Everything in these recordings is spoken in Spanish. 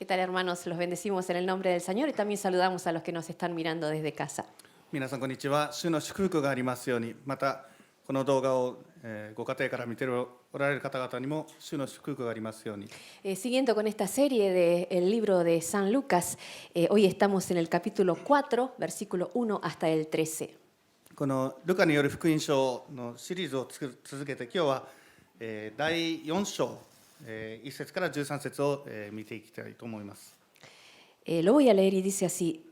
¿Qué tal, hermanos? Los bendecimos en el nombre del Señor y también saludamos a los que nos están mirando desde casa. 皆さんこんにちは。主の祝福がありますように、またこの動画を、ご家庭から見ておられる方々にも主の祝福がありますように。Siguiendo con esta serie del libro de San Lucas, hoy estamos en el capítulo 4, versículo 1 hasta el 13. このルカによる福音書のシリーズを続けて、今日は、第4章、1節から13節を、見ていきたいと思います。Lo voy a leer y dice así: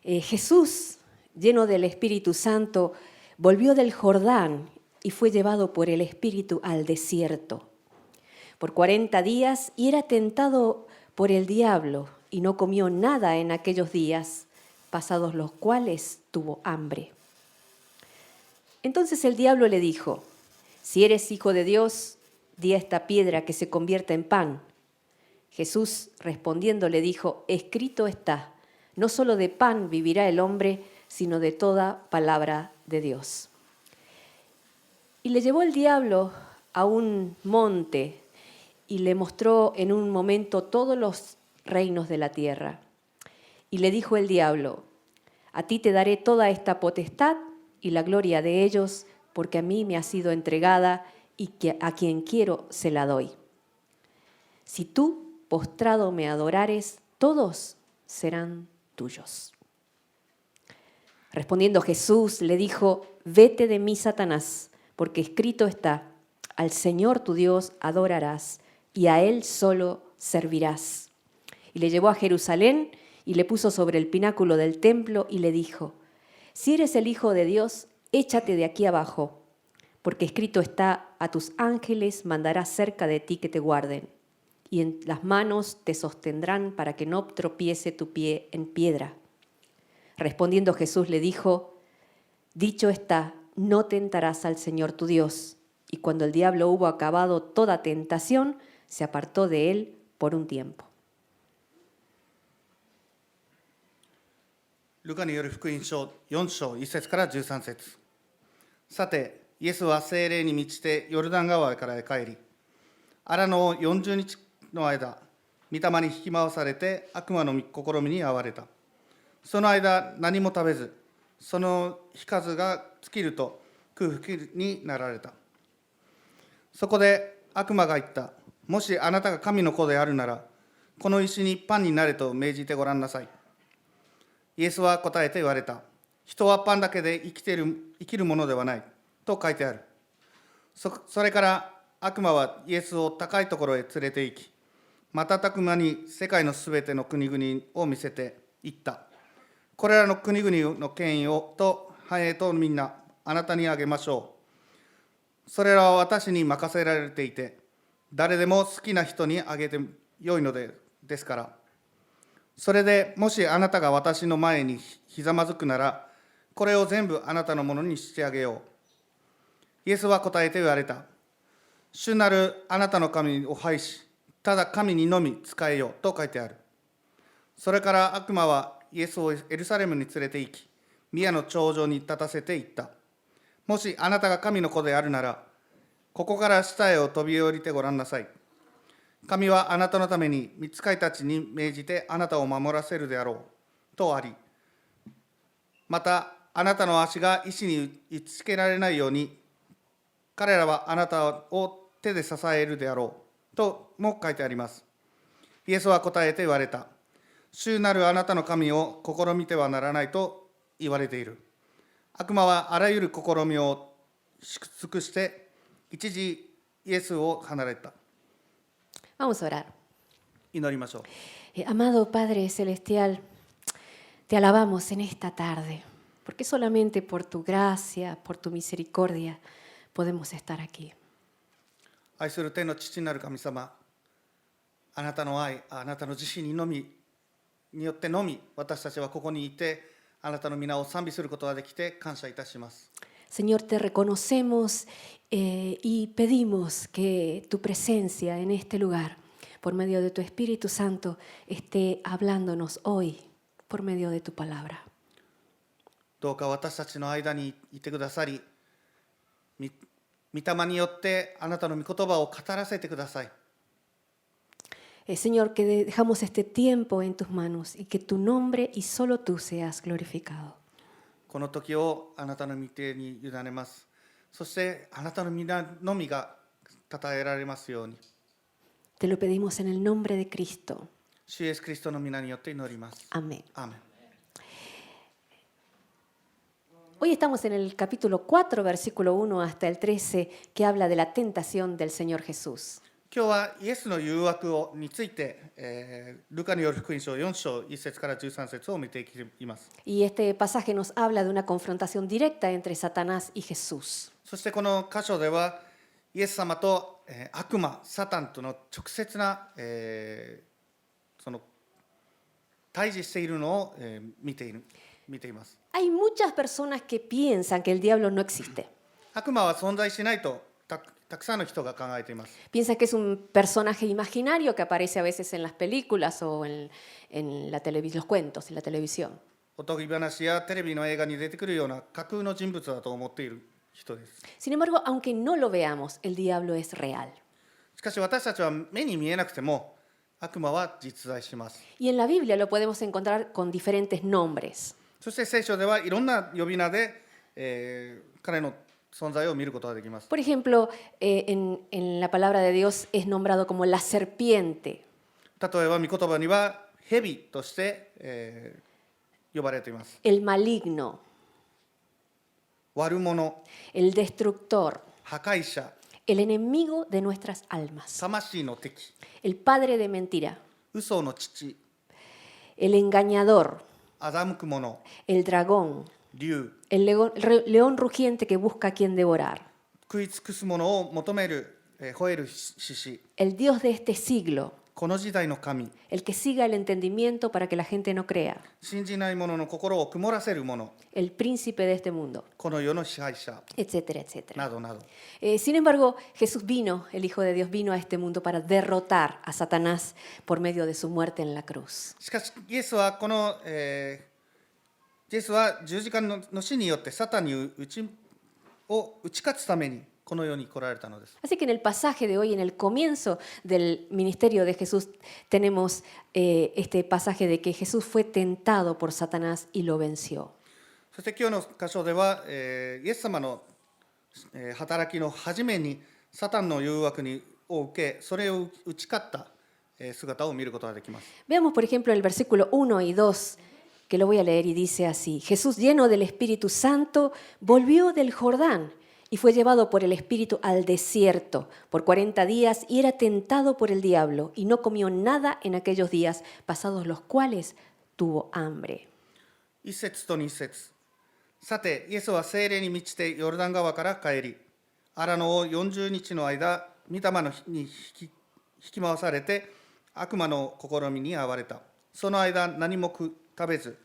Jesús, lleno del Espíritu Santo, volvió del Jordán y fue llevado por el Espíritu al desierto por 40 días y era tentado por el diablo y no comió nada en aquellos días, pasados los cuales tuvo hambre. Entonces el diablo le dijo: si eres hijo de Dios, di a esta piedra que se convierta en pan. Jesús respondiendo le dijo: escrito está, no solo de pan vivirá el hombre, sino de toda palabra de Dios. Y le llevó el diablo a un monte y le mostró en un momento todos los reinos de la tierra. Y le dijo el diablo: a ti te daré toda esta potestad y la gloria de ellos, porque a mí me ha sido entregada y que a quien quiero se la doy. Si tú, postrado, me adorares, todos serán tuyos. Respondiendo Jesús le dijo: vete de mí, Satanás, porque escrito está, al Señor tu Dios adorarás y a Él solo servirás. Y le llevó a Jerusalén y le puso sobre el pináculo del templo y le dijo: si eres el Hijo de Dios, échate de aquí abajo, porque escrito está, a tus ángeles mandarás cerca de ti que te guarden, y en las manos te sostendrán para que no tropiece tu pie en piedra. Respondiendo Jesús le dijo: dicho está, no tentarás al Señor tu Dios. Y cuando el diablo hubo acabado toda tentación, se apartó de él por un tiempo. ルカによる福音書4章1節から13節。さて、イエスは聖霊に満ちてヨルダン川からへ帰り、荒野を40日の間、御霊に引き回されて悪魔の試みに遭われた。その間、何も食べず、その日数が尽きると空腹になられた。そこで悪魔が言った。もしあなたが神の子であるなら、この石にパンになれと命じてごらんなさい。イエスは答えて言われた。人はパンだけで生きるものではないと書いてある。それから悪魔はイエスを高いところへ連れて行き、瞬く間に世界のすべての国々を見せて言った。これらの国々の権威をと繁栄とみんなあなたにあげましょう。それらは私に任せられていて、誰でも好きな人にあげてよいのですから。それでもしあなたが私の前にひざまずくなら、これを全部あなたのものにしてあげよう。イエスは答えて言われた。主なるあなたの神を拝し、ただ神にのみ仕えよと書いてある。それから悪魔はイエスをエルサレムに連れて行き、宮の頂上に立たせて言った。もしあなたが神の子であるなら、ここから下へを飛び降りてごらんなさい。神はあなたのために御使いたちに命じてあなたを守らせるであろうとあり、またあなたの足が石に打ちつけられないように、彼らはあなたを手で支えるであろうとも書いてあります。イエスは答えて言われた。主なるあなたの神を試みてはならないと言われている。悪魔はあらゆる試みを尽くして一時イエスを離れた。Vamos a orar. 祈りましょう。 Amado Padre Celestial, te alabamos en esta tarde, porque solamente por tu gracia, por tu misericordia, podemos estar aquí. 愛する天の父なる神様、あなたの愛、あなたの自身によってのみ、私たちはここにいて、あなたの皆を賛美することができて感謝いたします。Señor, te reconocemos y pedimos que tu presencia en este lugar, por medio de tu Espíritu Santo, esté hablándonos hoy, por medio de tu palabra. どうか私たちの間にいてくださり、御霊によってあなたの御言葉を語らせてください。Señor, que dejamos este tiempo en tus manos y que tu nombre y solo tú seas glorificado. この時をあなたの御手に委ねます。そしてあなたの皆のみが称えられますように。 Te lo pedimos en el nombre de Cristo. 主イエスキリストの皆によって祈ります。 Amén. アーメン。 Hoy estamos en el capítulo 4, versículo 1 hasta el 13, que habla de la tentación del Señor Jesús. 今日はイエスの誘惑について、ルカによる福音書4章1節から13節を見ていきます。 Y este pasaje nos habla de una confrontación directa entre Satanás y Jesús. そしてこの箇所ではイエス様と、悪魔サタンとの直接な、その対峙しているのを、見ています。 Hay muchas personas que piensan que el diablo no existe. 悪魔は存在しないとたくさんの人が考えています。 Piensan que es un personaje imaginario que aparece a veces en las películas o en los cuentos, en la televisión. おとぎ話やテレビの映画に出てくるような架空の人物だと思っている人です。 Sin embargo, aunque no lo veamos, el diablo es real. しかし私たちは目に見えなくても悪魔は実在します。 Y en la Biblia lo podemos encontrar con diferentes nombres. そして聖書ではいろんな呼び名で、彼の存在を見ることができます。 Por ejemplo, en la palabra de Dios es nombrado como la serpiente, 例えば御言葉には蛇として、呼ばれています。 el maligno, 悪者、 el destructor, 破壊者、 el enemigo de nuestras almas, 魂の敵、 el padre de mentira, 嘘の父、 el engañador, 欺く者、 el dragón, 竜、 el león rugiente que busca a quien devorar, 食い尽くす者を求める、吠える獅子、 el Dios de este siglo, この時代の神、 el que siga el entendimiento para que la gente no crea, 信じない者の心を曇らせる者、 el príncipe de este mundo, この世の支配者 etcétera, etcétera. などなど。 Sin embargo, Jesús vino, el Hijo de Dios vino a este mundo para derrotar a Satanás por medio de su muerte en la cruz. しかしイエスはイエスは十字架の死によってサタンに打ち勝つためにこの世に来られたのです。 Así que en el pasaje de hoy, en el comienzo del ministerio de Jesús, tenemos este pasaje de que Jesús fue tentado por Satanás y lo venció. そして今日の箇所では、イエス様の、働きの初めにサタンの誘惑を受け、それを打ち勝った、姿を見ることができます。 Veamos, por ejemplo, el versículo 1 y 2, que lo voy a leer y dice así. Jesús, lleno del Espíritu Santo, volvió del Jordán y fue llevado por el Espíritu al desierto por 40 días y era tentado por el diablo y no comió nada en aquellos días, pasados los cuales tuvo hambre. 1節と2節。さて、イエスは聖霊に満ちてヨルダン川から帰り、荒野を40日の間、御霊に引き回されて、悪魔の試みに遭われた。その間、何も食べず、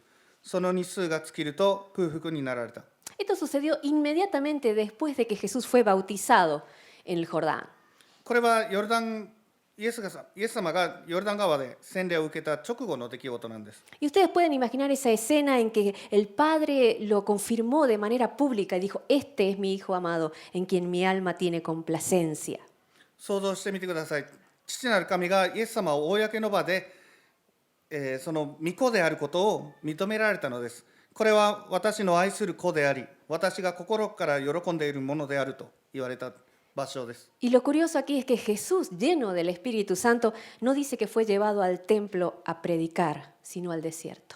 その日数が尽きると空腹になられた。 Esto sucedió inmediatamente después de que Jesús fue bautizado en el Jordán. これはイエス様がヨルダン川で洗礼を受けた直後の出来事なんです。 Y ustedes pueden imaginar esa escena en que el Padre lo confirmó de manera pública y dijo, este es mi Hijo amado, en quien mi alma tiene complacencia. 想像してみてください。父なる神がイエス様を公の場で、その御子であることを認められたのです。これは私の愛する子であり、私が心から喜んでいるものであると言われた場所です。 Y lo curioso aquí es que Jesús, lleno del Espíritu Santo, no dice que fue llevado al templo a predicar, sino al desierto.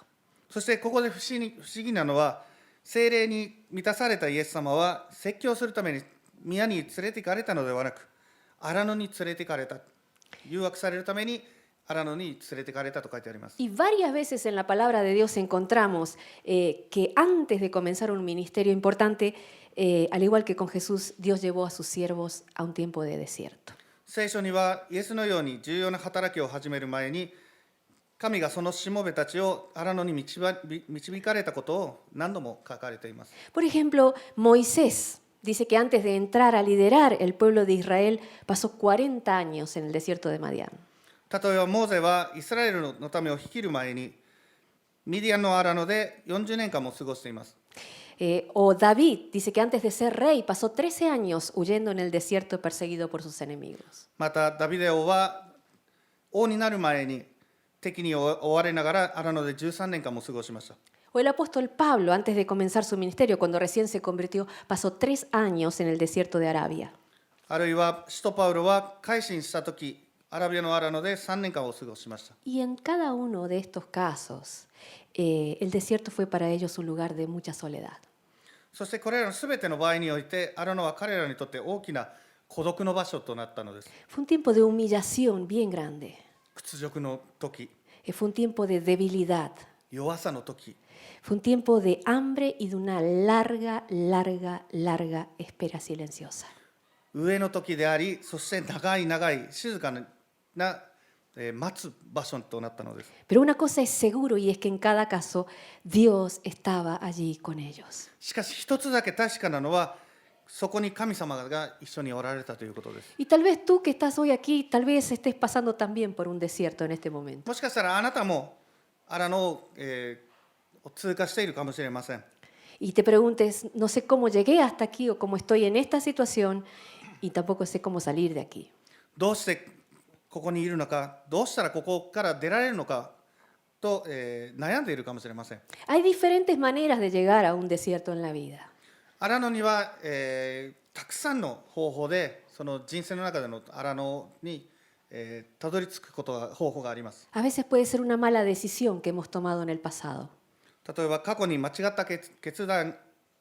そしてここで不思議なのは、聖霊に満たされたイエス様は説教するために宮に連れて行かれたのではなく、荒野に連れて行かれた。誘惑されるために荒野に連れて行かれたと書いてあります。 Y varias veces en la palabra de Dios encontramos que antes de comenzar un ministerio importante, al igual que con Jesús, Dios llevó a sus siervos a un tiempo de desierto. 聖書にはイエスのように重要な働きを始める前に、神がそのしもべたちを荒野に導かれたことを何度も書かれています。 Por ejemplo, Moisés dice que antes de entrar a liderar el pueblo de Israel, pasó 40 años en el desierto de Madián. 例えばモーゼはイスラエルのためを率いる前にミディアンの荒野で40年間も過ごしています。 O David dice que antes de ser rey pasó 13 años huyendo en el desierto perseguido por sus enemigos. またダビデ王は王になる前に敵に追われながら荒野で13年間も過ごしました。O el apóstol Pablo, antes de comenzar su ministerio, cuando recién se convirtió, pasó 3 años en el desierto de Arabia. あるいは使徒パウロは改心したとき、アラビアの荒野で3年間を過ごしました。Y en cada uno de estos casos, el desierto fue para ellos un lugar de mucha soledad. そしてこれらのすべての場合において、荒野は彼らにとって大きな孤独の場所となったのです。 Fue un tiempo de humillación bien grande. 屈辱の時、 Fue un tiempo de debilidad. 弱さの時、 Fue un tiempo de hambre y de una larga, larga, larga espera silenciosa. 上の時であり、そして長い長い静かな待つ場所となったのです。 Pero una cosa es seguro y es que en cada caso Dios estaba allí con ellos. しかし一つだけ確かなのは、そこに神様が一緒におられたということです。 Y tal vez tú que estás hoy aquí, tal vez estés pasando también por un desierto en este momento. もしかしたらあなたも荒野を通過しているかもしれません。 Y te preguntes, no sé cómo llegué hasta aquí o cómo estoy en esta situación y tampoco sé cómo salir de aquí. どうしてここにいるのか、どうしたらここから出られるのかと、悩んでいるかもしれません。 Hay diferentes maneras de llegar a un desierto en la vida. 荒野には、たくさんの方法で、その人生の中での荒野に、たどり着く方法があります。 A veces puede ser una mala decisión que hemos tomado en el pasado. 例えば過去に間違った決断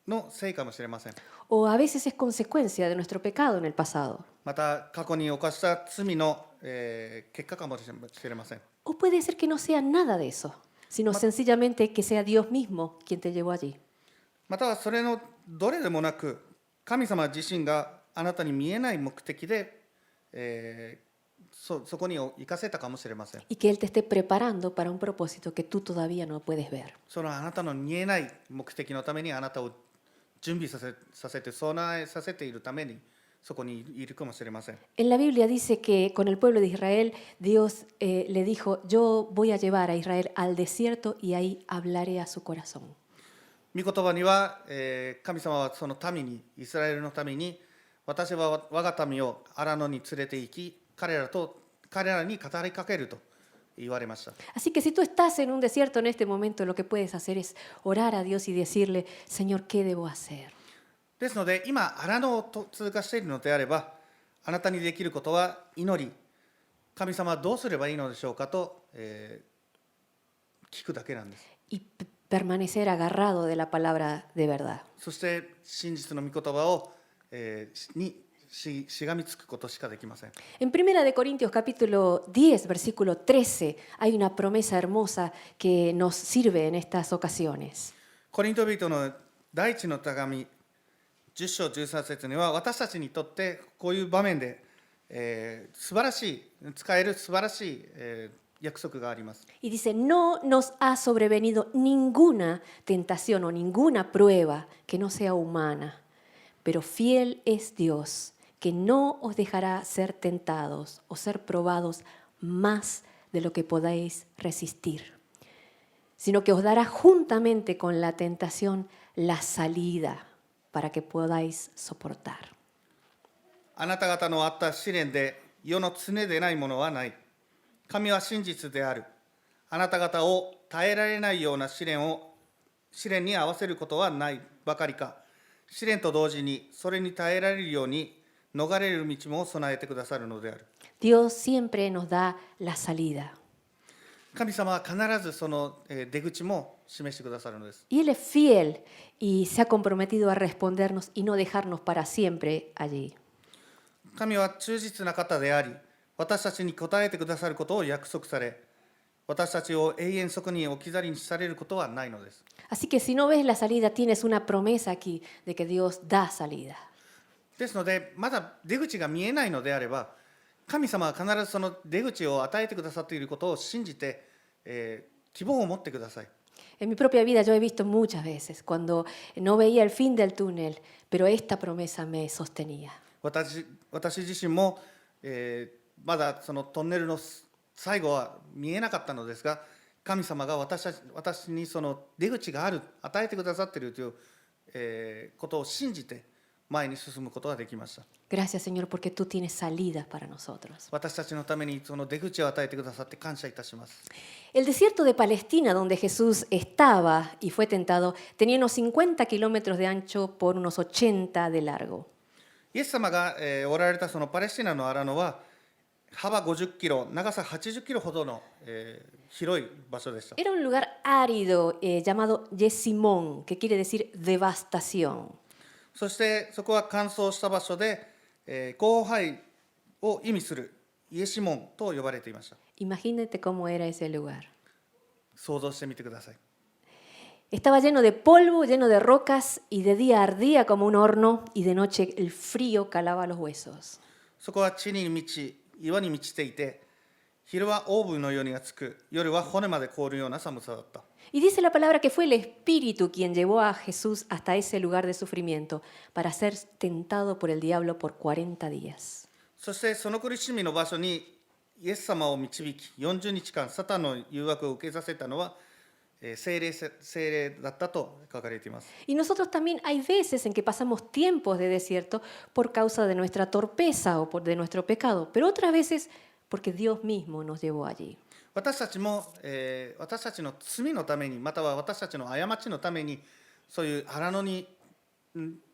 のせいかもしれません。 O a veces es consecuencia de nuestro pecado en el pasado. また過去に犯した罪の、結果かもしれません。 O puede ser que no sea nada de eso, sino sencillamente que sea Dios mismo quien te llevó allí. またはそれのどれでもなく、神様自身があなたに見えない目的で、そこに行かせたかもしれません。 Y que Él te esté preparando para un propósito que tú todavía no puedes ver. そのあなたの見えない目的のためにあなたを準備させて備えさせているためにそこにいるかもしれません。 En la Biblia dice que con el pueblo de Israel, Dios le dijo, yo voy a llevar a Israel al desierto y ahí hablaré a su corazón. 御言葉には、神様はその民に、イスラエルの民に、私は我が民を荒野に連れて行き、彼らに語りかけると言われました。 Así que si tú estás en un desierto en este momento, lo que puedes hacer es orar a Dios y decirle, Señor, ¿qué debo hacer? ですので、今、荒野を通過しているのであれば、あなたにできることは祈り、神様はどうすればいいのでしょうかと、聞くだけなんです。 Y permanecer agarrado de la palabra de verdad. そして真実の御言葉を、しがみつくことしかできません。 En 1 de Corintios capítulo 10, versículo 13, hay una promesa hermosa que nos sirve en estas ocasiones. コリント人の第一の手紙10章13節には、私たちにとってこういう場面で、素晴らしい、使える素晴らしい、約束があります。 Y dice, no nos ha sobrevenido ninguna tentación o ninguna prueba que no sea humana, pero fiel es Dios, que no os dejará ser tentados o ser probados más de lo que podáis resistir, sino que os dará juntamente con la tentación la salida para que podáis soportar. あなた方のあった試練で世の常でないものはない。神は真実である。あなた方を耐えられないような試練に合わせることはないばかりか、試練と同時にそれに耐えられるように逃れる道も備えてくださるのである。 Dios siempre nos da la salida. 神様は必ずその出口も示してくださるのです。 Y Él es fiel y se ha comprometido a respondernos y no dejarnos para siempre allí. 神は忠実な方であり、私たちに答えてくださることを約束され、私たちを永遠そこに置き去りにされることはないのです。 Así que si no ves la salida, tienes una promesa aquí de que Dios da salida. ですので、まだ出口が見えないのであれば、神様は必ずその出口を与えてくださっていることを信じて、希望を持ってください。 En mi propia vida yo he visto muchas veces cuando no veía el fin del túnel, pero esta promesa me sostenía. 私自身も、まだそのトンネルの最後は見えなかったのですが、神様が私にその出口がある、与えてくださっているという、ことを信じて、前に進むことができました。 Gracias, Señor, porque tú tienes salidas para nosotros. 私たちのためにその出口を与えてくださって感謝いたします。 El desierto de Palestina, donde Jesús estaba y fue tentado, tenía unos 50 kilómetros de ancho por unos 80 de largo. イエス様がおられたそのパレスチナの荒野は幅50キロ、長さ80キロほどの広い場所でした。 Era un lugar árido llamado Yesimón, que quiere decir devastación. そしてそこは乾燥した場所で、降灰を意味するイエシモンと呼ばれていました。 Imagínate cómo era ese lugar. 想像してみてください。 Estaba lleno de polvo, lleno de rocas, y de día ardía como un horno, y de noche el frío calaba los huesos. そこは地に満ち、岩に満ちていて、昼はオーブンのように熱く、夜は骨まで凍るような寒さだった。 Y dice la palabra que fue el Espíritu quien llevó a Jesús hasta ese lugar de sufrimiento para ser tentado por el diablo por 40 días. そしてその苦しみの場所にイエス様を導き、40日間サタンの誘惑を受けさせたのは聖霊だったと書かれています。 Y nosotros también hay veces en que pasamos tiempos de desierto por causa de nuestra torpeza o de nuestro pecado, pero otras veces porque Dios mismo nos llevó allí. 私たちも、私たちの罪のために、または私たちの過ちのために、そういう荒野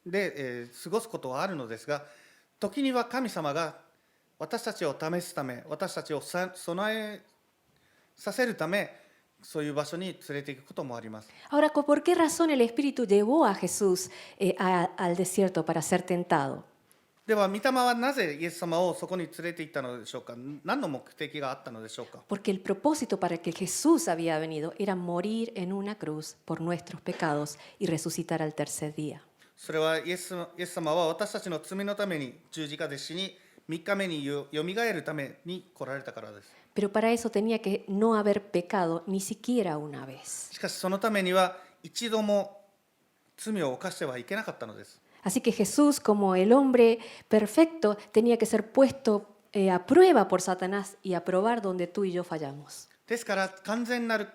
で、過ごすことはあるのですが、時には神様が私たちを試すため、私たちを備えさせるため、そういう場所に連れて行くこともあります。 Ahora, ¿por qué razón el Espíritu llevó a Jesús al desierto para ser tentado? では、御霊はなぜイエス様をそこに連れて行ったのでしょうか。何の目的があったのでしょうか。 Porque el propósito para el que Jesús había venido era morir en una cruz por nuestros pecados y resucitar al tercer día. それはイエス様は私たちの罪のために十字架で死に、3日目によみがえるために来られたからです。 Pero para eso tenía que no haber pecado ni siquiera una vez. しかしそのためには一度も罪を犯してはいけなかったのです。 Así que Jesús, como el hombre perfecto, tenía que ser puesto a prueba por Satanás y a probar donde tú y yo fallamos. ですから完全なる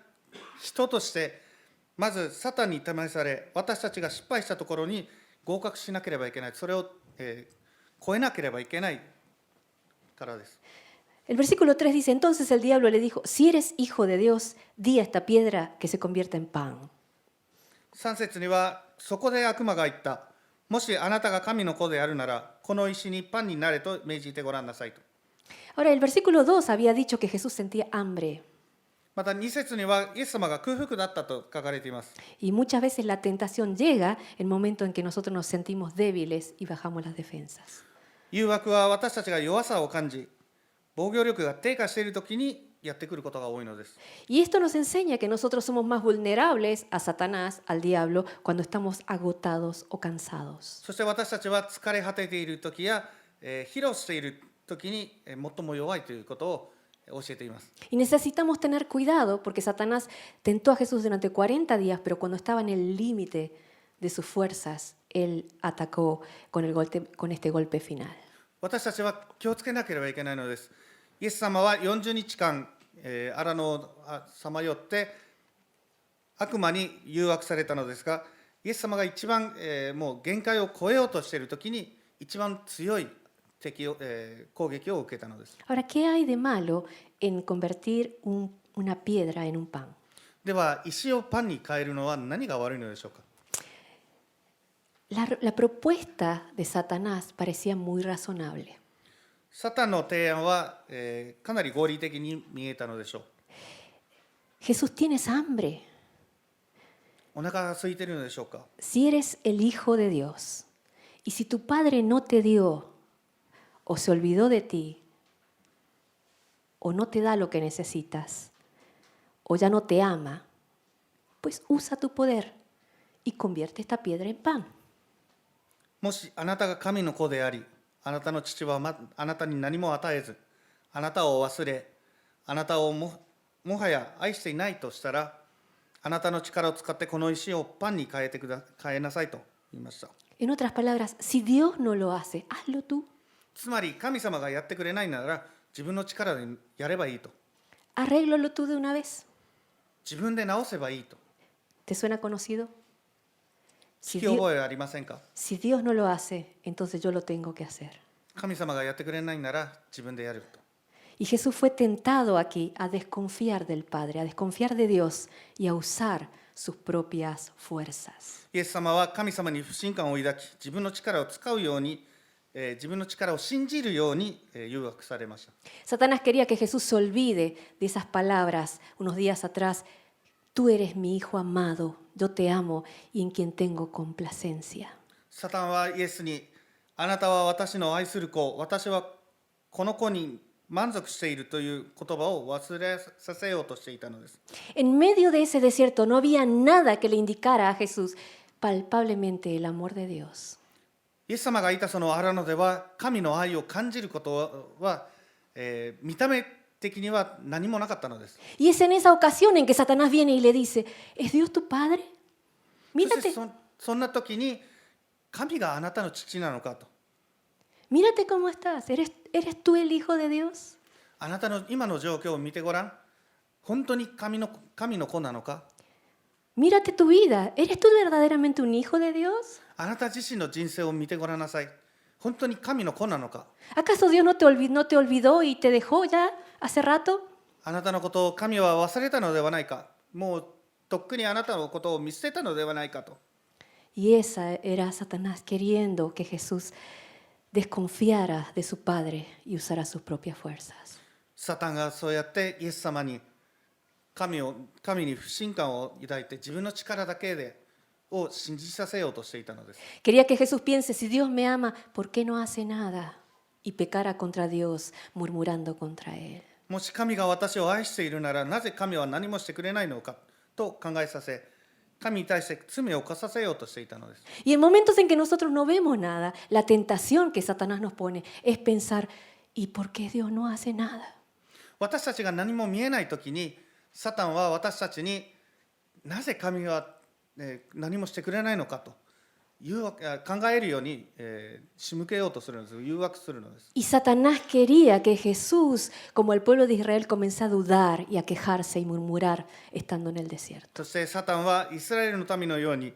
人としてまずサタンに試され、私たちが失敗したところに合格しなければいけない、それを、超えなければいけないからです。 El versículo 3 dice, entonces el diablo le dijo, si eres hijo de Dios, di a esta piedra que se convierta en pan. 3節には、そこで悪魔が言った。もしあなたが神の子であるなら、この石にパンになれと命じてごらんなさいと。 Ahora, el versículo 2 había dicho que Jesús sentía hambre. また2節には、イエス様が空腹だったと書かれています。 Y muchas veces la tentación llega en el momento en que nosotros nos sentimos débiles y bajamos las defensas. 誘惑は私たちが弱さを感じ、防御力が低下しているときにやってくることが多いのです。 Y esto nos enseña que nosotros somos más vulnerables a Satanás, al diablo, cuando estamos agotados o cansados. そして私たちは疲れ果てているときや、疲労しているときに最も弱いということを教えています。 Y necesitamos tener cuidado porque Satanás tentó a Jesús durante 40 días, pero cuando estaba en el límite de sus fuerzas, él atacó con este golpe final. 私たちは気をつけなければいけないのです。イエス様は40日間、荒野をさまよって悪魔に誘惑されたのですが、イエス様が一番、もう限界を超えようとしているときに一番強い攻撃を受けたのです。 Ahora, ¿qué hay de malo en convertir una piedra en un pan? では、石をパンに変えるのは何が悪いのでしょうか。 La propuesta de Satanás parecía muy razonable. サタンの提案は、かなり合理的に見えたのでしょう。 Jesús, ¿tienes hambre? お腹が空いているのでしょうか。 Si eres el Hijo de Dios, y si tu Padre no te dio, o se olvidó de ti, o no te da lo que necesitas, o ya no te ama, pues usa tu poder y convierte esta piedra en pan. もしあなたが神の子であり、あなたの父はあなたに何も与えず、あなたを忘れ、あなたをもはや愛していないとしたら、あなたの力を使ってこの石をパンに変えなさいと言いました。 En otras palabras, si Dios no lo hace, hazlo tú. つまり神様がやってくれないなら自分の力でやればいいと。 Arréglalo tú de una vez. 自分で直せばいいと。 ¿Te suena conocido? Si 聞き覚えありませんか？ Si Dios no lo hace, entonces yo lo tengo que hacer. 神様がやってくれないなら自分でやると。 Y Jesús fue tentado aquí a desconfiar del Padre, a desconfiar de Dios y a usar sus propias fuerzas. イエス様は神様に不信感を抱き、自分の力を使うように、自分の力を信じるように誘惑されました。 Satanás quería que Jesús se olvide de esas palabras unos días atrás. Tú eres mi hijo amado, yo te amo y en quien tengo complacencia. サタンはイエスに、あなたは私の愛する子、私はこの子に満足しているという言葉を忘れさせようとしていたのです。 En medio de ese desierto no había nada que le indicara a Jesús palpablemente el amor de Dios. イエス様がいたその荒野では、神の愛を感じることは、見た目的には何もなかったのです。 Y es en esa ocasión en que Satanás viene y le dice, ¿es Dios tu padre? そして Mírate, そんな時に、神があなたの父なのかと。 mírate cómo estás. ¿Eres tú el hijo de Dios? あなたの今の状況を見てごらん。本当に神の子なのか？ Mírate tu vida. ¿Eres tú verdaderamente un hijo de Dios? あなた自身の人生を見てごらんなさい。本当に神の子なのか？ ¿Acaso Dios no te olvidó y te dejó ya hace rato? あなたのことを神は忘れたのではないか？もうとっくにあなたのことを見捨てたのではないかと。 Y esa era Satanás queriendo que Jesús desconfiara de su padre y usara sus propias fuerzas. サタンがそうやってイエス様に神に不信感を抱いて自分の力だけを信じさせようとしていたのです。 Quería que Jesús piense, si Dios me ama, ¿por qué no hace nada? Y pecara contra Dios, murmurando contra Él. もし神が私を愛しているなら、なぜ神は何もしてくれないのかと考えさせ、神に対して罪を犯させようとしていたのです。 Y en momentos en que nosotros no vemos nada, la tentación que Satanás nos pone es pensar, ¿y por qué Dios no hace nada? 私たちが何も見えないときに、サタンは私たちになぜ神は何もしてくれないのかと考えるように仕向けようとするのです。誘惑するのです。 Y Satanás quería que Jesús, como el pueblo de Israel, comenzara a dudar y a quejarse y murmurar estando en el desierto. そしてサタンはイスラエルの民のように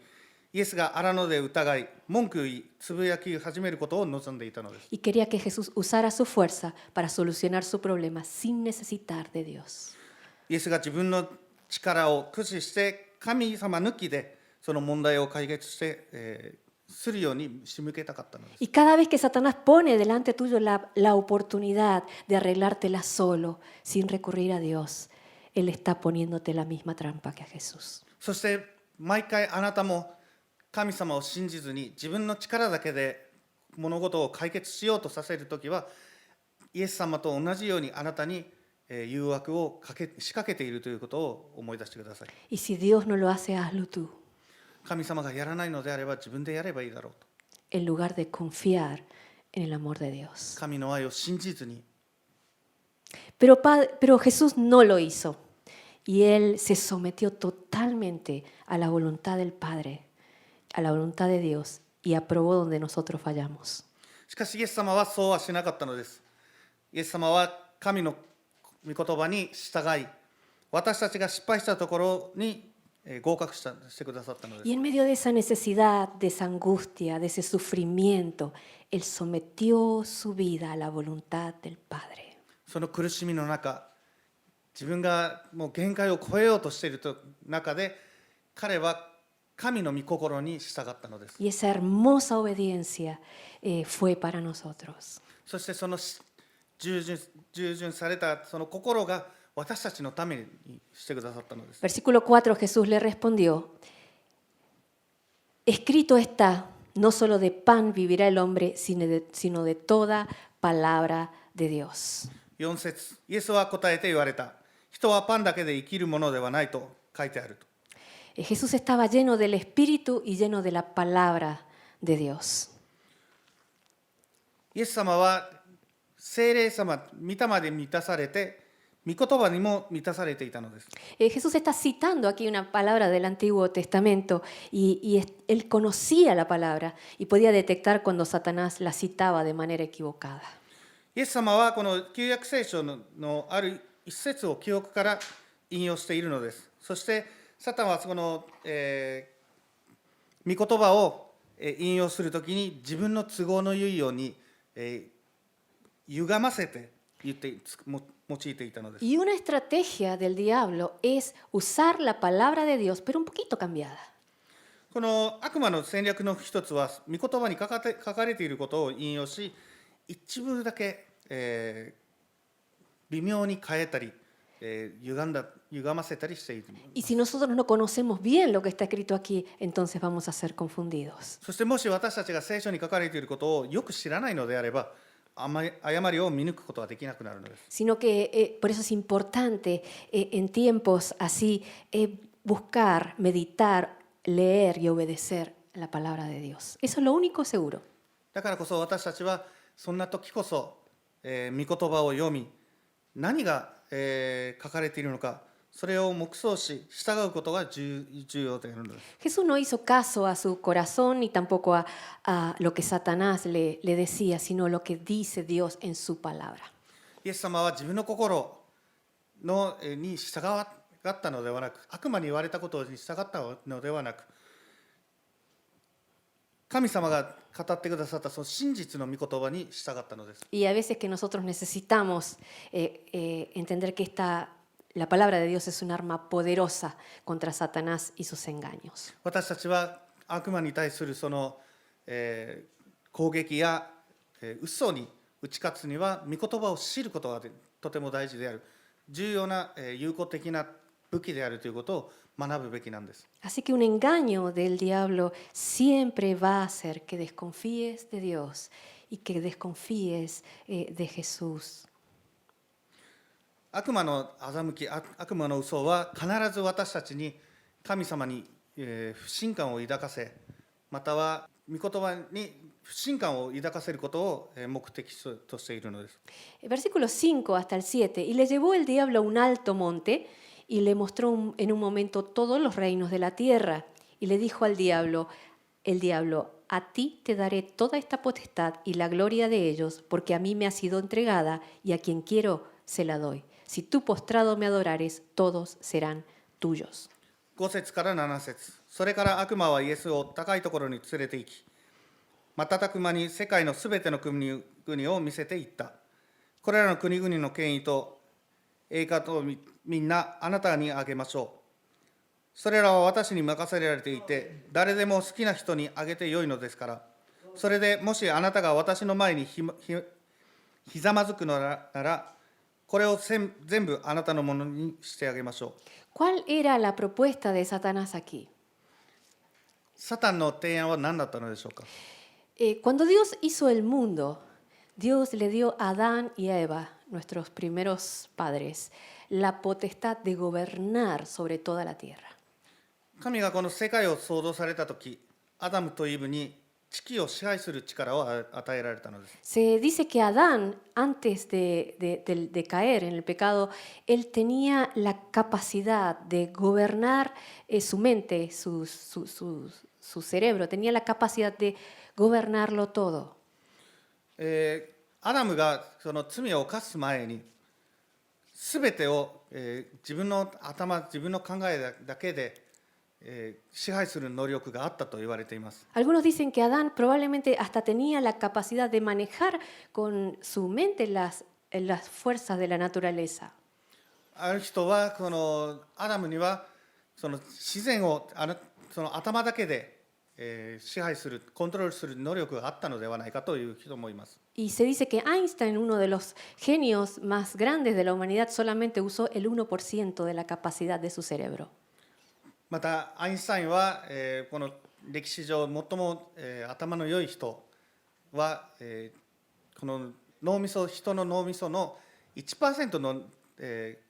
イエスが荒野で疑い、文句言い、つぶやき始めることを望んでいたのです。 Y quería que Jesús usara su fuerza para solucionar su problema sin necesitar de Dios. イエスが自分の力を駆使して神様抜きでその問題を解決して、するように仕向けたかったのです。 Y cada vez que Satanás pone delante tuyo la oportunidad de arreglártela solo, sin recurrir a Dios, Él está poniéndote la misma trampa que a Jesús. そして毎回あなたも神様を信じずに自分の力だけで物事を解決しようとさせるときは、イエス様と同じようにあなたに誘惑を仕掛けているということを思い出してください。 Y si Dios no lo hace, hazlo tú, 神様がやらないのであれば自分でやればいいだろうと。 en lugar de confiar en el amor de Dios. 神の愛を信じずに、 Pero Jesús no lo hizo. Y Él se sometió totalmente a la voluntad del Padre, a la voluntad de Dios, y aprobó donde nosotros fallamos. しかしイエス様はそうはしなかったのです。イエス様は神の御言葉に従い、私たちが失敗したところに合格してくださったのです。 Y en medio de esa necesidad, de esa angustia, de ese sufrimiento, Él sometió su vida a la voluntad del Padre. その苦しみの中、自分がもう限界を超えようとしている中で、彼は神の御心に従ったのです。 Y esa hermosa obediencia fue para nosotros. そしてその従順されたその心が私たちのためにしてくださったのです。 Versículo 4, Jesús le respondió, escrito está, no solo de pan vivirá el hombre, sino de toda palabra de Dios. 4節、イエスは答えて言われた。人はパンだけで生きるものではないと書いてあると。 Jesús estaba lleno del Espíritu y lleno de la palabra de Dios. イエス様は聖霊様、御霊で満たされて、御言葉にも満たされていたのです。 Jesús está citando aquí una palabra del Antiguo Testamento y él conocía la palabra y podía detectar cuando Satanás la citaba de manera equivocada. イエス様はこの旧約聖書のある一節を記憶から引用しているのです。そしてサタンはその、御言葉を引用するときに自分の都合のいいように歪ませて用いていたのです。Y una estrategia del diablo es usar la palabra de Dios, pero un poquito cambiada. この悪魔の戦略の一つは、御言葉に書かれていることを引用し、一部だけ、微妙に変えたり、歪ませたりしている。Y si nosotros no conocemos bien lo que está escrito aquí, entonces vamos a ser confundidos. そしてもし私たちが聖書に書かれていることをよく知らないのであれば、誤りを見抜くことはできなくなるのです。Sino que por eso es importante en tiempos así buscar, meditar, leer y obedecer la palabra de Dios. Eso es lo único seguro. だからこそ私たちはそんな時こそ、御言葉を読み、何が、書かれているのか、それを黙想し従うことが重要であるのです。Jesús no hizo caso a su corazón ni tampoco a lo que Satanás le decía, sino lo que dice Dios en su palabra. イエス様は自分の心に従ったのではなく、悪魔に言われたことに従ったのではなく、神様が語ってくださったその真実の御言葉に従ったのです。Y a veces que nosotros necesitamos entender que la palabra de Dios es un arma poderosa contra Satanás y sus engaños. 私たちは悪魔に対するその、攻撃や、嘘に打ち勝つには御言葉を知ることがとても大事である、重要な、有効的な武器であるということを学ぶべきなんです。Así que un engaño del diablo siempre va a hacer que desconfíes de Dios y que desconfíes de Jesús. 悪魔の欺き、悪魔の嘘は必ず私たちに神様に、不信感を抱かせ、または御言葉に不信感を抱かせることを目的としているのです。Versículos 5 hasta el 7. Y le llevó el diablo a un alto monte y le mostró en un momento todos los reinos de la tierra. Y le dijo al diablo, el diablo, a ti te daré toda esta potestad y la gloria de ellos, porque a mí me ha sido entregada y a quien quiero se la doy. Si tú postrado me adorares, todos serán tuyos. 5節から7節。それから悪魔はイエスを高いところに連れて行き、瞬く間に世界のすべての国々を見せていった。これらの国々の権威と栄華とみんなあなたにあげましょう。それらは私に任せられていて、誰でも好きな人にあげてよいのですから。それでもしあなたが私の前にひざまずくのなら、これを全部あなたのものにしてあげましょう。¿Cuál era la propuesta de Satanás aquí? サタンの提案は何だったのでしょうか。Cuando Dios hizo el mundo, Dios le dio a Adán y a Eva, nuestros primeros padres, la potestad de gobernar sobre toda la tierra. 神がこの世界を創造されたとき、アダムとイブに地球を支配する力を与えられたのです。Se dice que Adán, antes de caer en el pecado, él tenía la capacidad de gobernar su mente, su cerebro, tenía la capacidad de gobernarlo todo. アダムがその罪を犯す前に、すべてを、自分の頭、自分の考えだけで、支配する能力があったと言われています。Algunos dicen que Adán probablemente hasta tenía la capacidad de manejar con su mente las fuerzas de la naturaleza. ある人はこのアダムにはその自然をその頭だけで、支配する、コントロールする能力があったのではないかという人もいます。Y se dice que Einstein, uno de los genios más grandes de la humanidad, solamente usó el 1% de la capacidad de su cerebro. またアインシュタインは、この歴史上最も、頭の良い人は、この人の脳みその 1% の、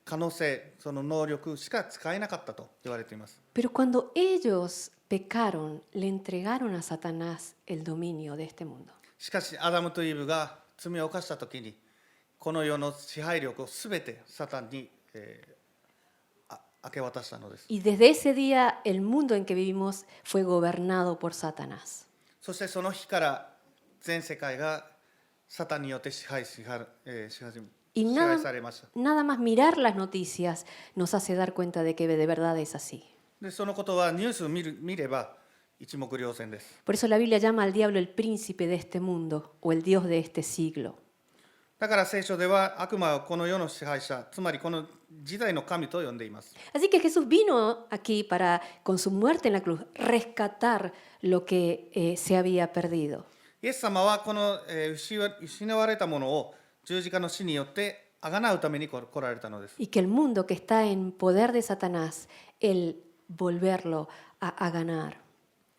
可能性、その能力しか使えなかったと言われています。Pero cuando ellos pecaron, le entregaron a Satanás el dominio de este mundo. しかしアダムとイブが罪を犯したときに、この世の支配力をすべてサタンに、明け渡したのです。Y desde ese día el mundo en que vivimos fue gobernado por Satanás. そしてその日から全世界がサタンによって支配されました。Nada más mirar las noticias nos hace dar cuenta de que de verdad es así. でそのことはニュースを見れば一目瞭然です。 Por eso la Biblia llama al diablo el príncipe de este mundo o el Dios de este siglo. だから聖書では悪魔はこの世の支配者、つまりこの時代の神と呼んでいます。 Así que Jesús vino aquí para, con su muerte en la cruz, rescatar lo que se había perdido. イエス様はこの失われたものを十字架の死によって贖うために来られたのです。 Y que el mundo que está en poder de Satanás, él volverlo a ganar.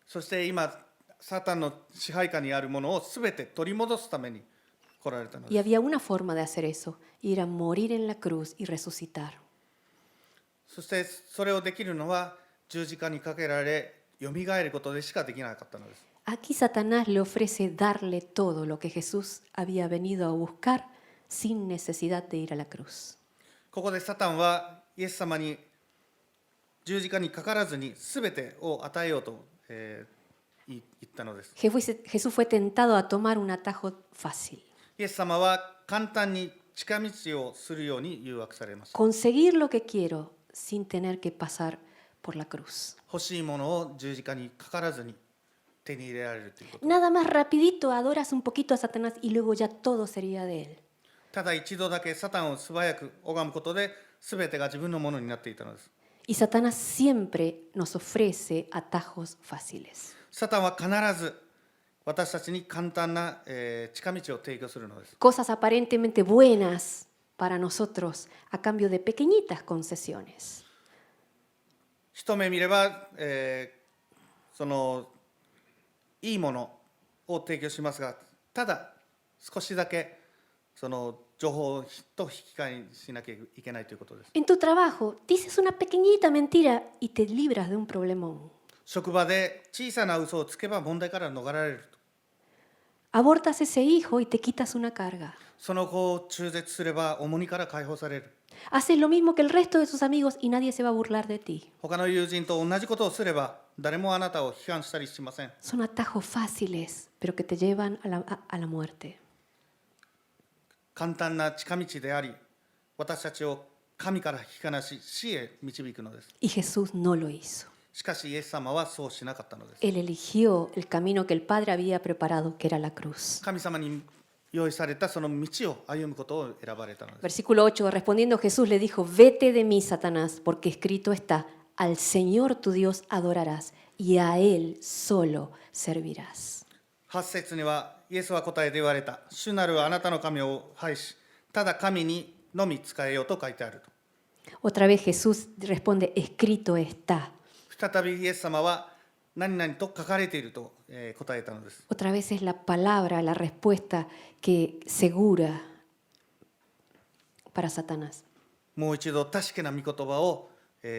そして今、サタンの支配下にあるものをすべて取り戻すために来られたの Y です。 había una forma de hacer eso, ir a morir en la cruz y resucitar. そしてそれをできるのは十字架にかけられ、よみがえることでしかできなかったのです。 Aquí Satanás le ofrece darle todo lo que Jesús había venido a buscar sin necesidad de ir a la cruz. ここでサタンはイエス様に十字架にかからずにすべてを与えようと、言ったのです。 Jesús fue tentado a tomar un atajo fácil. イエス様は簡単に近道をするように誘惑されました。 Conseguir lo que quiero sin tener que pasar por la cruz. 欲しいものを十字架にかからずに手に入れられるということ。 Nada más rapidito adoras un poquito a Satanás y luego ya todo sería de él. ただ一度だけサタンを素早く拝むことで全てが自分のものになっていたのです。 Y Satanás siempre nos ofrece atajos fáciles. サタンは必ず私たちに簡単な、近道を提供するのです。 Cosas aparentemente buenas para nosotros a cambio de pequeñitas concesiones. 一目見れば、そのいいものを提供しますが、ただ少しだけその情報と引き換えにしなきゃいけないということです。 En tu trabajo dices una pequeñita mentira y te libras de un problemón. 職場で小さな嘘をつけば問題から逃れられる。 Abortas ese hijo y te quitas una carga. その子を中絶すれば重荷から解放される。 Haces lo mismo que el resto de tus amigos y nadie se va a burlar de ti. 他の友人と同じことをすれば誰もあなたを批判したりしません。 Son atajos fáciles, pero que te llevan a la muerte. 簡単な近道であり、私たちを神から引き離し死へ導くのです。 Y Jesús no lo hizo. しかしイエス様はそうしなかったのです。 Él eligió el camino que el Padre había preparado, que era la cruz. 神様に用意されたその道を歩むことを選ばれたのです。 Versículo 8, respondiendo Jesús le dijo, vete de mí, Satanás, porque escrito está, al Señor tu Dios adorarás y a Él solo servirás. 8節にはイエスは答えて言われた。主なるあなたの神を拝し、ただ神にのみ仕えようと書いてあると。 Otra vez Jesús responde, escrito está. 再びイエス様は何々と書かれていると答えたのです。 Otra vez es la palabra, la respuesta que segura para Satanás. もう一度確かな御言葉を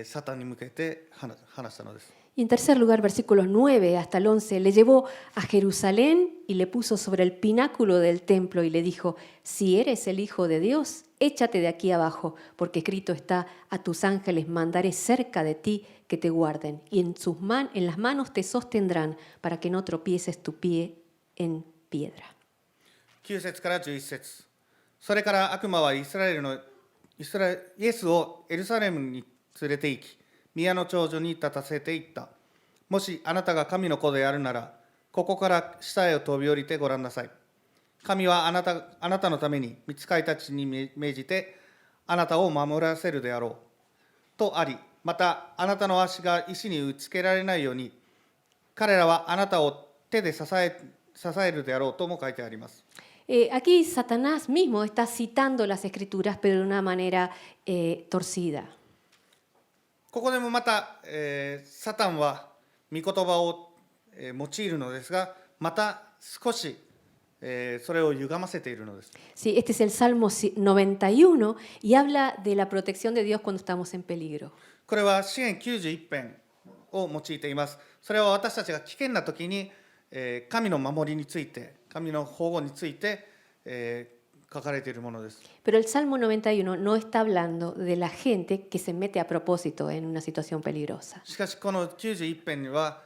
サタンに向けて話したのです。 Y en tercer lugar, versículos 9 hasta el 11, le llevó a Jerusalén y le puso sobre el pináculo del templo y le dijo, si eres el Hijo de Dios, échate de aquí abajo, porque escrito está, a tus ángeles mandaré cerca de ti que te guarden, y en las manos te sostendrán para que no tropieces tu pie en piedra. 9節から11節。それから悪魔はイエスをエルサレムに連れて行き、宮の長女に立たせていった。もしあなたが神の子であるなら、ここから下へを飛び降りてごらんなさい。神はあなたのために御使いたちに命じて、あなたを守らせるであろう。とあり、またあなたの足が石に打ちつけられないように、彼らはあなたを手で支えるであろうとも書いてあります。Aquí Satanás mismo está citando las escrituras, pero de una manera torcida. ここでもまた、サタンは御言葉を、用いるのですが、また少し、それを歪ませているのです。Sí, este es el Salmo 91 y habla de la protección de Dios cuando estamos en peligro. これは詩編91編を用いています。それは私たちが危険な時に、神の守りについて、神の保護について、書かれているものです。 Pero el Salmo 91 no está hablando de la gente que se mete a propósito en una situación peligrosa. しかしこの91編には、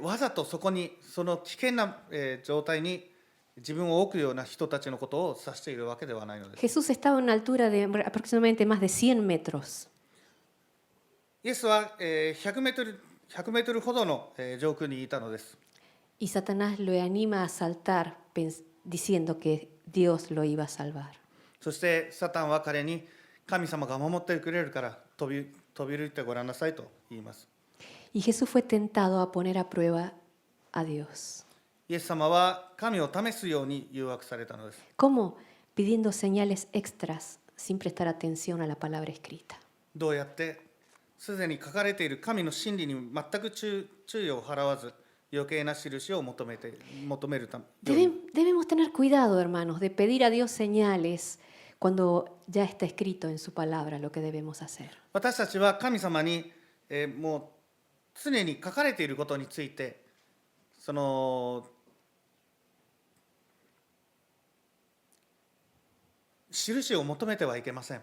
わざとそこにその危険な、状態に自分を置くような人たちのことを指しているわけではないのです。 Jesús estaba a una altura de aproximadamente más de 100 metros. イエスは、100メートル100メートルほどの上空にいたのです。Y Satanás lo anima a saltar diciendo que Dios lo iba a salvar. そしてサタンは彼に神様が守ってくれるから飛び降りてごらんなさいと言います。 Y Jesús fue tentado a poner a prueba a Dios. イエス様は神を試すように誘惑されたのです。 ¿Cómo? Pidiendo señales extras sin prestar atención a la palabra escrita. どうやってすでに書かれている神の真理に全く注意を払わず余計な印を求めるため Debemos tener cuidado, hermanos, de pedir a Dios señales cuando ya está escrito en su palabra lo que debemos hacer. 私たちは神様に、もう常に書かれていることについてその印を求めてはいけません。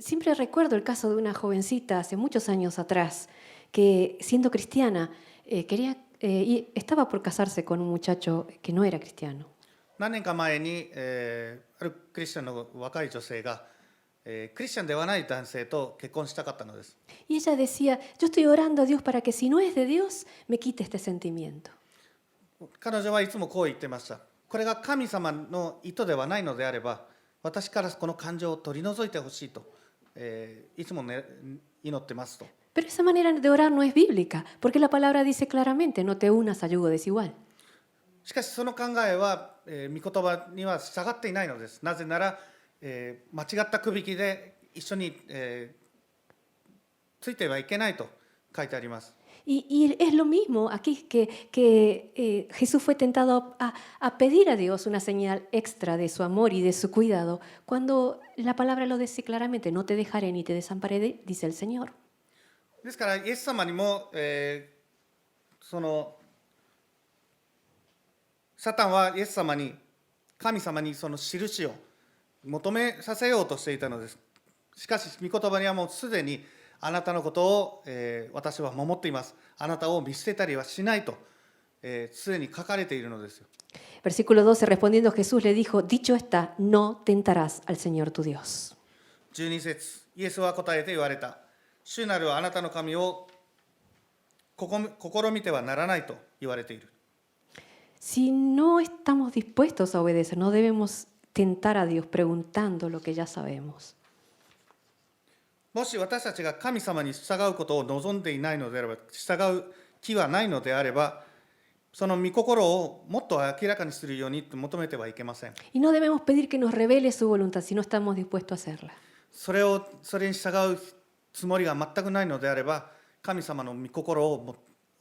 Siempre recuerdo el caso de una jovencita hace muchos años atrás que siendo cristiana estaba por casarse con un muchacho que no era cristiano. 何年か前に、あるクリスチャンの若い女性が、クリスチャンではない男性と結婚したかったのです。 Y ella decía, yo estoy orando a Dios para que si no es de Dios, me quite este sentimiento. 彼女はいつもこう言ってました。これが神様の意図ではないのであれば、私からこの感情を取り除いてほしいと、いつも、ね、祈ってますと。 Pero esa manera de orar no es bíblica, porque la palabra dice claramente, no te unas a yugo desigual. しかしその考えは、御言葉には従っていないのです。なぜなら、間違ったくびきで一緒に、ついてはいけないと書いてあります。 Y es lo mismo aquí que Jesús fue tentado a pedir a Dios una señal extra de su amor y de su cuidado, cuando la palabra lo dice claramente, no te dejaré ni te desampararé, dice el Señor. ですからイエス様にも、そのサタンはイエス様に神様にその印を求めさせようとしていたのです。しかし御言葉にはもうすでにあなたのことを、私は守っています。あなたを見捨てたりはしないと、すでに書かれているのですよ。 Versículo 12, respondiendo Jesús le dijo, dicho está, no tentarás al Señor tu Dios. 12節、イエスは答えて言われた。主なるあなたの神を試みてはならないと言われている。 Si no estamos dispuestos a obedecer, no debemos tentar a Dios preguntando lo que ya sabemos. もし私たちが神様に従うことを望んでいないのであれば、従う気はないのであれば、その御心をもっと明らかにするようにと求めてはいけません。 Y no debemos pedir que nos revele su voluntad si no estamos dispuestos a hacerla. それに従うつもりが全くないのであれば、神様の御心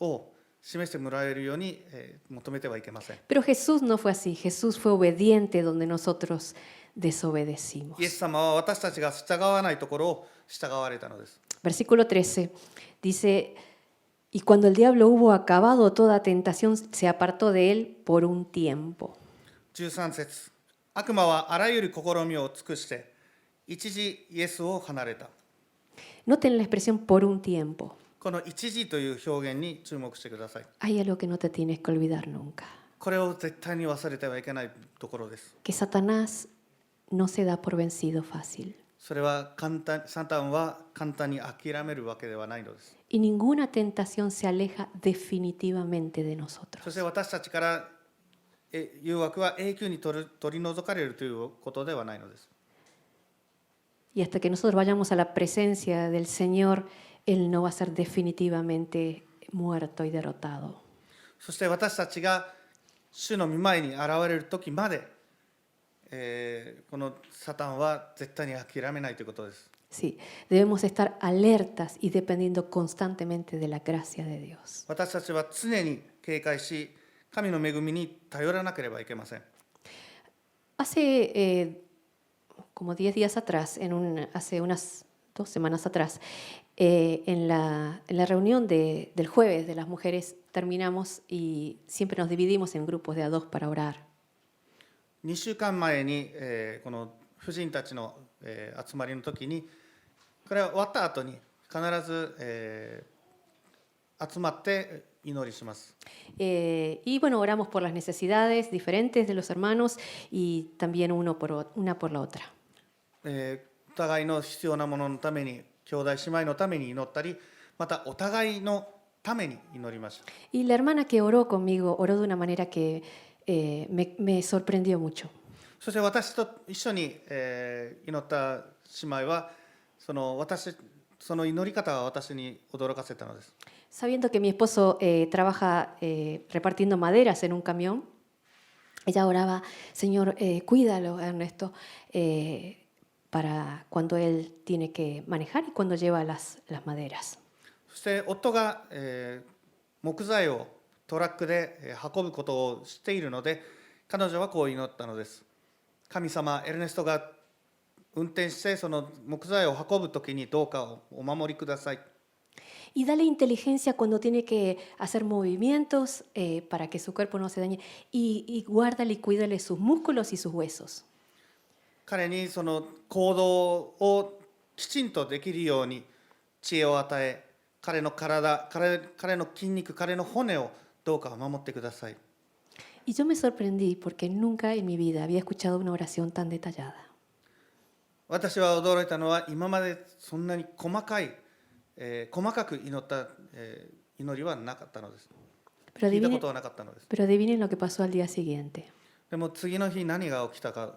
を示してもらえるように求めてはいけません。 Pero Jesús no fue así. Jesús fue obediente donde nosotros desobedecimos. イエス様は私たちが従わないところを従われたのです。 Versículo 13 dice, y cuando el diablo hubo acabado toda tentación, se apartó de él por un tiempo. 13節、悪魔はあらゆる試みを尽くして、一時イエスを離れた。 Noten la expresión por un tiempo. この一時という表現に注目してください。 Hay algo que no te tienes que olvidar nunca. これを絶対に忘れてはいけないところです。 Que Satanás no se da por vencido fácil. それはサタンは簡単に諦めるわけではないのです。 Y ninguna tentación se aleja definitivamente de そ nosotros. して私たちから誘惑は永久に取り除かれるということではないのです。 Y hasta que nosotros vayamos a la presencia del Señor, Él no va a ser definitivamente muerto y derrotado. そして私たちが主の御前に現れる時まで、このサタンは絶対に諦めないということです。 Sí, debemos estar alertas y dependiendo constantemente de la gracia de Dios. 私たちは常に警戒し、神の恵みに頼らなければいけません。 Hace como 10 días atrás, hace unas 2 semanas atrás, en la reunión del jueves de las mujeres terminamos y siempre nos dividimos en grupos de a 2 para orar. 2週間前に、この婦人たちの、集まりの時に、これは終わった後に必ず、集まって祈りします。 Y bueno, oramos por las necesidades diferentes de los hermanos y también una por la otra. お互いの必要なもののために、兄弟姉妹のために祈ったり、またお互いのために祈りました。 Y la hermana que oró conmigo oró de una manera que me sorprendió mucho. そして私と一緒に、祈った姉妹はその祈り方が私に驚かせたのです。 Sabiendo que mi esposo trabaja repartiendo maderas en un camión, ella oraba, Señor, cuídalo, Ernesto, para cuando él tiene que manejar y cuando lleva las maderas. そして夫が、木材をトラックで運ぶことを知っているので、彼女はこう祈ったのです。神様、エルネストが運転してその木材を運ぶときにどうかお守りください。 Y dale inteligencia cuando tiene que hacer movimientos para que su cuerpo no se dañe. Y guárdale y cuídale sus músculos y sus huesos. 彼にその行動をきちんとできるように知恵を与え、彼の体、彼の筋肉、彼の骨をどうか守ってください。 Y yo me sorprendí porque nunca en mi vida había escuchado una oración tan detallada. 私は驚いたのは今までそんなに細かく祈った、祈りはなかったのです。 Pero 聞いたこ adivinen, とはなかったのです。 pero adivinen lo que pasó al día siguiente. でも次の日何が起きたか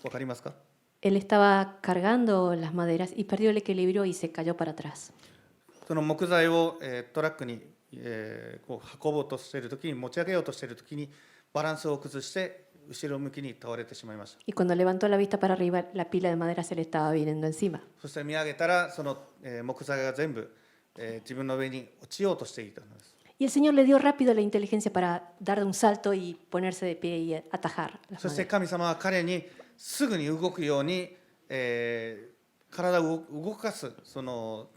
分かりますか？ Él estaba cargando las maderas y perdió el equilibrio y se cayó para atrás. その木材を、トラックに、こう運ぼうとしているときに、持ち上げようとしているときにバランスを崩して後ろ向きに倒れてしまいました。 Y cuando levantó la vista para arriba, la pila de madera se le estaba viniendo encima. そして見上げたらその、木材が全部、自分の上に落ちようとしていたのです。 Y el Señor le dio rápido la inteligencia para dar un salto y ponerse de pie y atajar las そして maderas. 神様は彼にすぐに動くように、体を動かすその、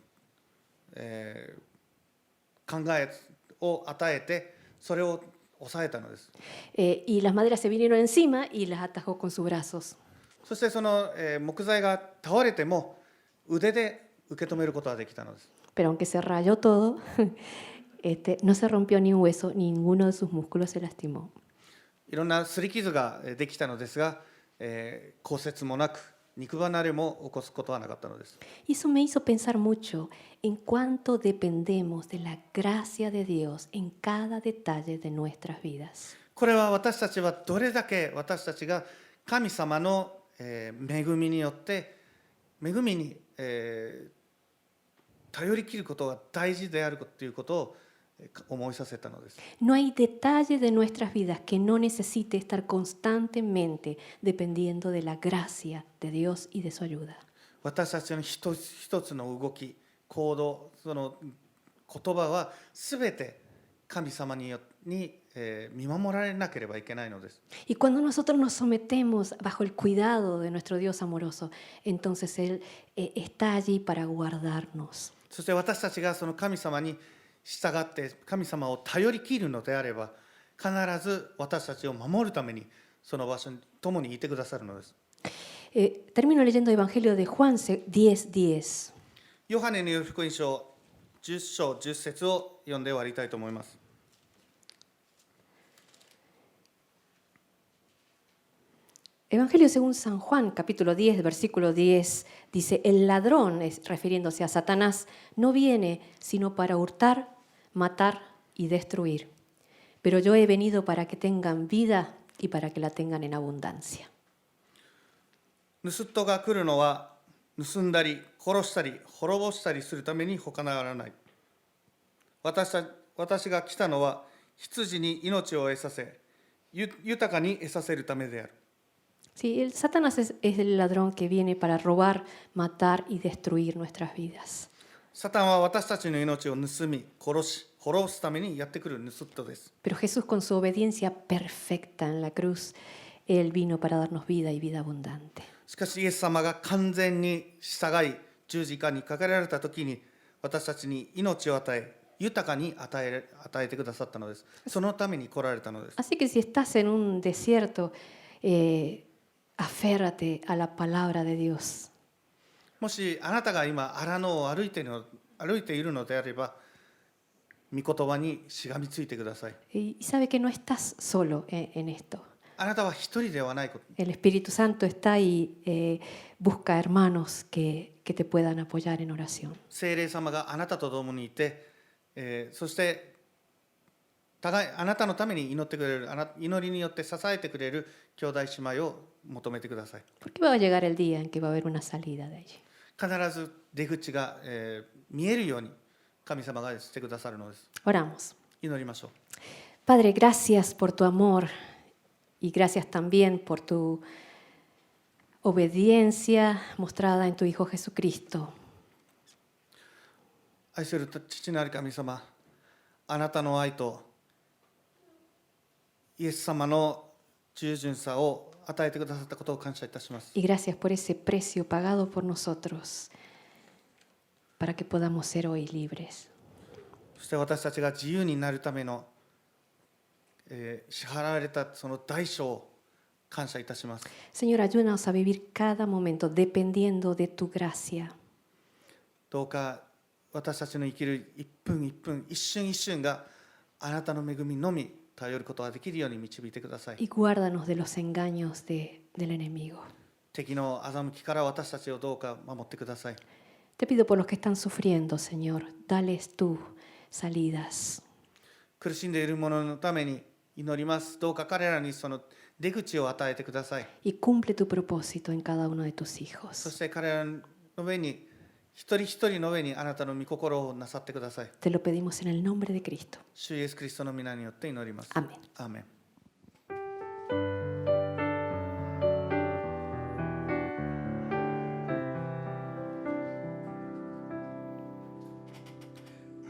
考えを与えてそれを抑えたのです。 Y las maderas se vinieron encima y las atajó con sus brazos. そしてその、木材が倒れても腕で受け止めることができたのです。 Pero aunque se rayó todo, no se rompió ni un hueso, ni ninguno de sus músculos se lastimó. いろんな擦り傷ができたのですが、骨折もなく肉離れも起こすことはなかったのです。 Y eso me hizo pensar mucho en cuánto dependemos de la gracia de Dios en cada detalle de nuestras vidas. これは私たちはどれだけ私たちが神様の恵みによって恵みに頼り切ることが大事であるということを思いさせたのです。 No hay detalle de nuestras vidas que no necesite estar constantemente dependiendo de la gracia de Dios y de su ayuda. 私たちの一つ一つの動き、行動、その言葉はすべて神様に見守られなければいけないのです。 Y cuando nosotros nos sometemos bajo el cuidado de nuestro Dios amoroso, entonces Él está allí para guardarnos. そして私たちがその神様に従って神様を頼り切るのであれば、必ず私たちを守るためにその場所に共にいてくださるのです。 Termino leyendo el Evangelio de Juan 10:10. ヨハネによる福音書10章10節を読んで終わりたいと思います。 Evangelio según San Juan, capítulo 10, versículo 10, dice, el ladrón, refiriéndose a Satanás, no viene sino para hurtar, matar y destruir. Pero yo he venido para que tengan vida y para que la tengan en abundancia. 盗人が来るのは盗んだり殺したり滅ぼしたりするために他ならない。私が来たのは羊に命を得させ豊かに得させるためである。 Sí, Satanás es el ladrón que viene para robar, matar y destruir nuestras vidas. サタンは私たちの命を盗み殺し滅ぼすためにやってくる盗人です。 Pero Jesús con su obediencia perfecta en la cruz, Él vino para darnos vida y vida abundante. しかしイエス様が完全に従い十字架にかけられた時に私たちに命を与え豊かに与えてくださったのです。そのために来られたのです。 Así que si estás en un desierto, aférrate a la palabra de Dios. もしあなたが今荒野を歩いているのであれば、御言葉にしがみついてください。 Y sabe que no estás solo en esto. あなたは一人ではないこと。 El Espíritu Santo está y busca hermanos que te puedan apoyar en oración. 聖霊様があなたと共にいて、そして互いあなたのために祈ってくれる、祈りによって支えてくれる兄弟姉妹を求めてください。 Porque va a llegar el día en que va a haber una salida de allí. 必ず出口が、見えるように神様がしてくださるのです。 Oramos. 祈りましょう。 Padre, gracias por tu amor y gracias también por tu obediencia mostrada en tu Hijo Jesucristo. 愛する父なる神様、あなたの愛とイエス様の従順さを与えてくださったことを感謝いたします。 Y gracias por ese precio pagado por nosotros para que podamos ser hoy libres. そして私たちが自由になるための、支払われたその代償を感謝いたします。 Señor, ayúdanos a vivir cada momento dependiendo de tu gracia. どうか私たちの生きる一分一分、一瞬一瞬があなたの恵みのみ頼ることができるように導いてください。 Y guárdanos de los engaños del enemigo. 敵の欺きから私たちをどうか守ってください。 Te pido por los que están sufriendo, Señor, dales tú salidas. 苦しんでいる者のために祈ります。どうか彼らにその出口を与えてください。 Y cumple tu propósito en cada uno de tus そ hijos. して彼らの上に、一人一人の上にあなたの御心をなさってください。 Te lo pedimos en el nombre de Cristo. 主イエスキリストの皆によって祈ります。 Amén. アーメン。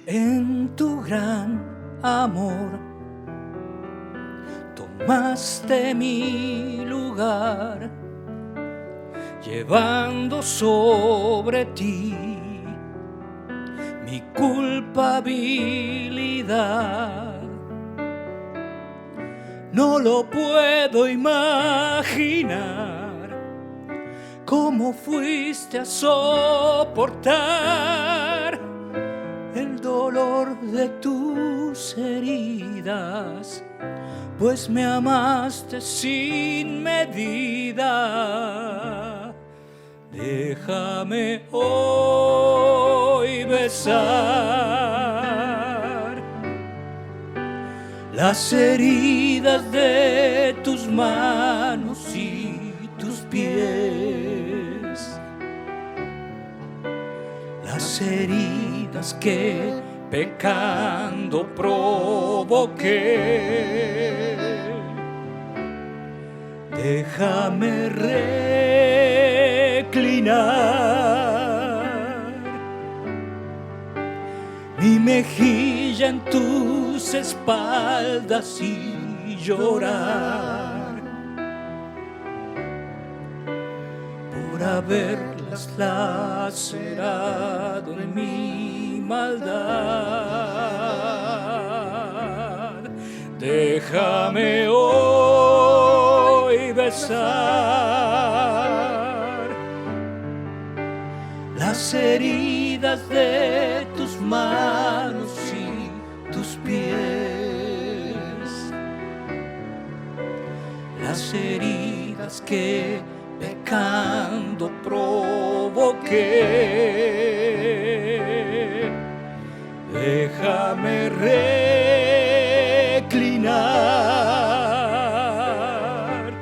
En tu gran amor tomaste mi lugar, llevando sobre ti mi culpabilidad. No lo puedo imaginar cómo fuiste a soportar el dolor de tus heridas, pues me amaste sin medida. Déjame hoy besar las heridas de tus manos y tus pies, las heridas que pecando provoqué. Déjame reclinar mi mejilla en tus espaldas y llorar por haberlas lacerado en mi maldad. Déjame hoy besar las heridas de tus manos y tus pies, las heridas que pecando provoqué. Déjame reclinar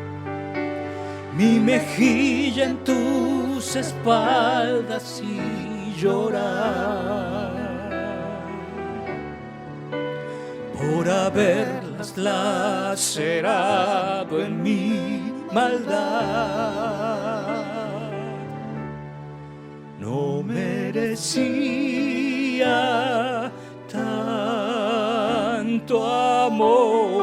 mi mejilla en tus espaldas y llorar por haberlas lacerado en mi maldad. No merecía tanto amor,